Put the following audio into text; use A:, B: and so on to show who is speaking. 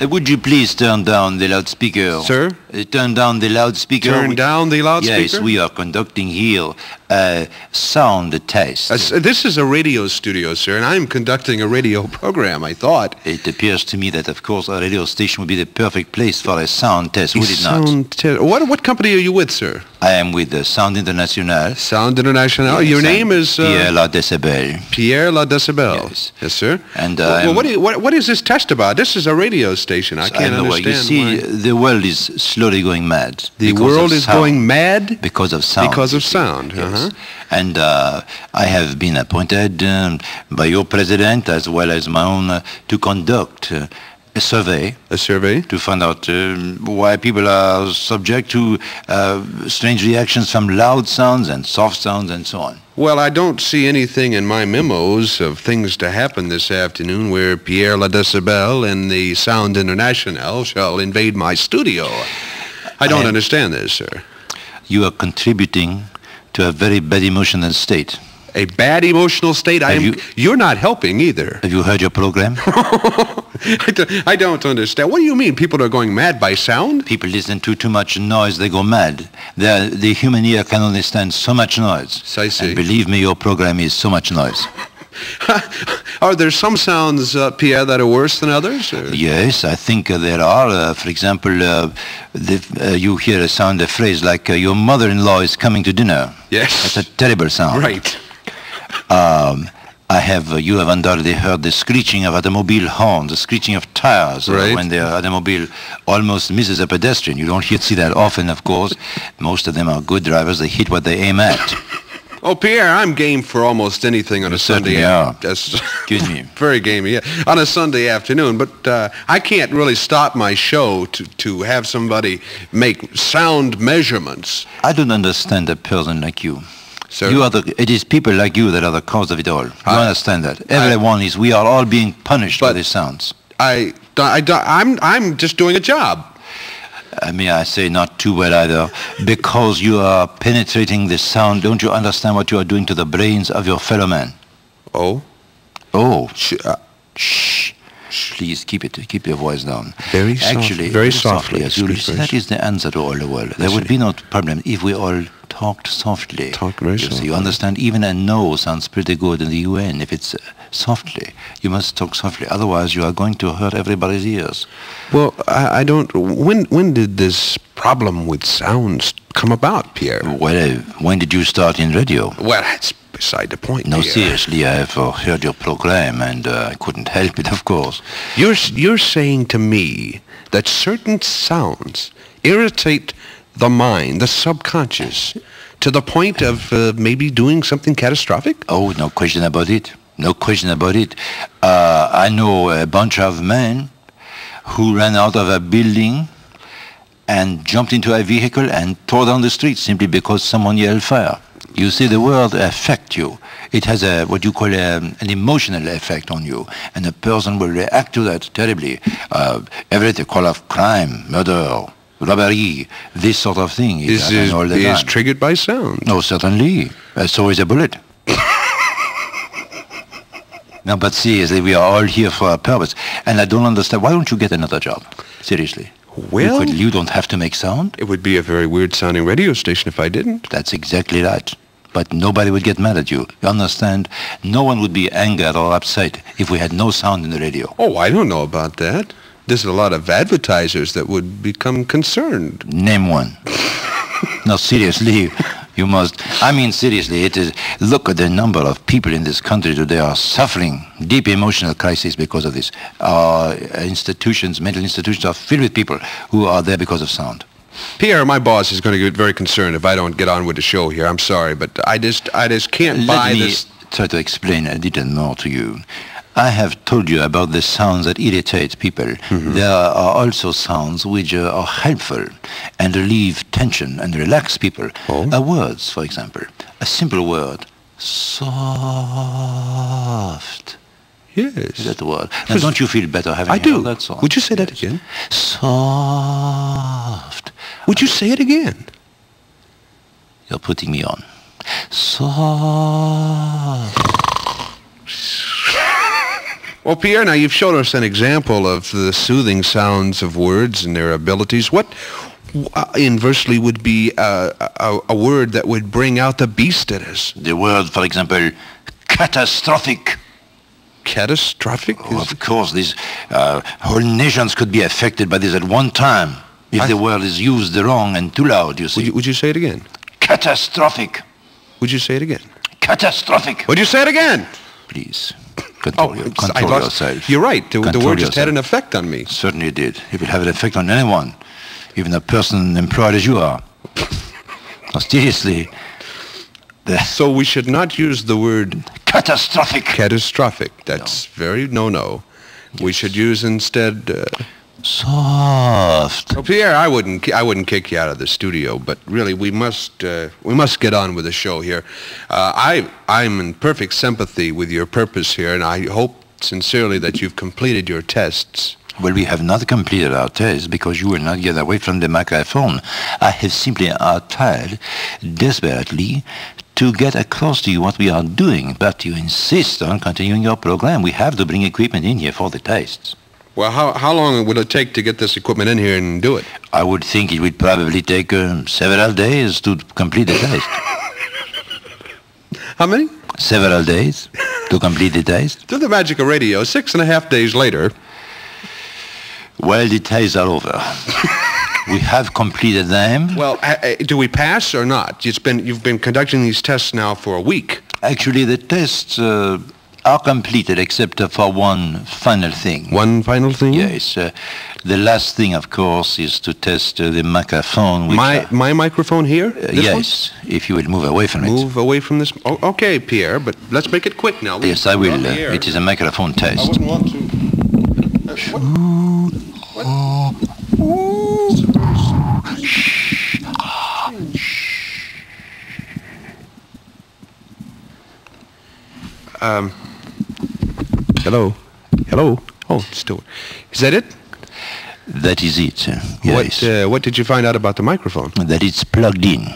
A: Would you please turn down the loudspeaker?
B: Sir?
A: Turn down the loudspeaker.
B: Turn down the loudspeaker?
A: Yes, we are conducting here a sound test.
B: This is a radio studio, sir, and I'm conducting a radio program, I thought.
A: It appears to me that, of course, a radio station would be the perfect place for a sound test, would it not?
B: What company are you with, sir?
A: I am with Sound International.
B: Sound International. Yes, your name is...
A: Pierre La Decibel.
B: Pierre La Decibel.
A: Yes.
B: Yes, sir.
A: And
B: what is this test about? This is a radio station. I can't understand.
A: You see, the world is slowly going mad.
B: The world is going mad?
A: Because of sound.
B: Because of sound.
A: Yes. And I have been appointed by your president as well as my own to conduct a survey.
B: A survey?
A: To find out why people are subject to strange reactions from loud sounds and soft sounds and so on.
B: Well, I don't see anything in my memos of things to happen this afternoon where Pierre La Decibel and the Sound International shall invade my studio. I don't understand this, sir.
A: You are contributing to a very bad emotional state.
B: A bad emotional state? You're not helping either.
A: Have you heard your program?
B: I don't understand. What do you mean? People are going mad by sound?
A: People listen to too much noise, they go mad. The human ear can only stand so much noise.
B: So I see.
A: And believe me, your program is so much noise.
B: Are there some sounds, Pierre, that are worse than others? Or?
A: Yes, I think there are. For example, you hear a sound, a phrase like, your mother-in-law is coming to dinner.
B: Yes.
A: That's a terrible sound.
B: Right.
A: You have undoubtedly heard the screeching of automobile horns, the screeching of tires when the automobile almost misses a pedestrian. You don't see that often, of course. Most of them are good drivers. They hit what they aim at.
B: Oh, Pierre, I'm game for almost anything on a Sunday.
A: Excuse me.
B: Very gamey, yeah. On a Sunday afternoon, but I can't really stop my show to have somebody make sound measurements.
A: I don't understand a person like you.
B: Sir?
A: It is people like you that are the cause of it all. You understand that? We are all being punished by these sounds.
B: I'm just doing a job.
A: May I say not too well either, because you are penetrating the sound. Don't you understand what you are doing to the brains of your fellow man?
B: Oh?
A: Oh. Shh. Please keep your voice down.
B: Very softly. Very softly.
A: That is the answer to all the world. There would be no problem if we all talked softly.
B: Talk very softly.
A: You understand? Even a no sounds pretty good in the UN. If it's softly, you must talk softly. Otherwise, you are going to hurt everybody's ears.
B: Well, I don't... When did this problem with sounds come about, Pierre?
A: Well, when did you start in radio?
B: Well, that's beside the point,
A: No,
B: Pierre.
A: seriously, I have heard your program, and I couldn't help it, of course.
B: You're saying to me that certain sounds irritate the mind, the subconscious, to the point of maybe doing something catastrophic?
A: Oh, no question about it. No question about it. I know a bunch of men who ran out of a building and jumped into a vehicle and tore down the street simply because someone yelled fire. You see, the word affects you. It has what you call an emotional effect on you, and a person will react to that terribly. Everything call of crime, murder, robbery, this sort of thing is
B: triggered by sound.
A: No, certainly. So is a bullet. No, but seriously, we are all here for a purpose. And I don't understand. Why don't you get another job? Seriously.
B: Well...
A: You don't have to make sound?
B: It would be a very weird-sounding radio station if I didn't.
A: That's exactly right. But nobody would get mad at you. You understand? No one would be angered or upset if we had no sound in the radio.
B: Oh, I don't know about that. There's a lot of advertisers that would become concerned.
A: Name one. No, seriously, you must. I mean, seriously, look at the number of people in this country today are suffering deep emotional crisis because of this. Our institutions, mental institutions, are filled with people who are there because of sound.
B: Pierre, my boss is going to get very concerned if I don't get on with the show here. I'm sorry, but I just can't buy this.
A: Let me try to explain a little more to you. I have told you about the sounds that irritate people. Mm-hmm. There are also sounds which are helpful and relieve tension and relax people.
B: Oh.
A: Words, for example. A simple word. Soft.
B: Yes.
A: That word. Now, don't you feel better having heard that song?
B: Would you say that again?
A: Soft.
B: Would you say it again?
A: You're putting me on. Soft.
B: Well, Pierre, now you've shown us an example of the soothing sounds of words and their abilities. What, inversely, would be a word that would bring out the beast in us?
A: The word, for example, catastrophic.
B: Catastrophic?
A: Oh, of course, these whole nations could be affected by this at one time if the word is used wrong and too loud, you see.
B: Would you say it again?
A: Catastrophic.
B: Would you say it again?
A: Catastrophic.
B: Would you say it again?
A: Please. Control yourself.
B: You're right. The word just had an effect on me.
A: Certainly it did. It will have an effect on anyone, even a person employed as you are. No, seriously.
B: So we should not use the word
A: catastrophic.
B: Catastrophic. That's very no. We should use instead
A: soft.
B: Well, Pierre, I wouldn't kick you out of the studio, but really we must get on with the show here. I'm in perfect sympathy with your purpose here, and I hope sincerely that you've completed your tests.
A: Well, we have not completed our tests because you will not get away from the microphone. I have simply tried desperately to get across to you what we are doing, but you insist on continuing your program. We have to bring equipment in here for the tests.
B: Well, how long would it take to get this equipment in here and do it?
A: I would think it would probably take several days to complete the test.
B: How many?
A: Several days to complete the test.
B: Through the magic of radio, 6.5 days later.
A: Well, the tests are over. We have completed them.
B: Well, do we pass or not? You've been conducting these tests now for a week.
A: Actually, the tests are completed except for one final thing.
B: One final thing?
A: Yes. The last thing, of course, is to test the microphone.
B: My microphone here?
A: Yes, if you will move away from it.
B: Move away from this? Oh, okay, Pierre, but let's make it quick now.
A: Yes, I will. It is a microphone test.
B: I wouldn't want to. Hello. Oh, it's still. Is that it?
A: That is it. Yes.
B: What did you find out about the microphone?
A: That it's plugged in.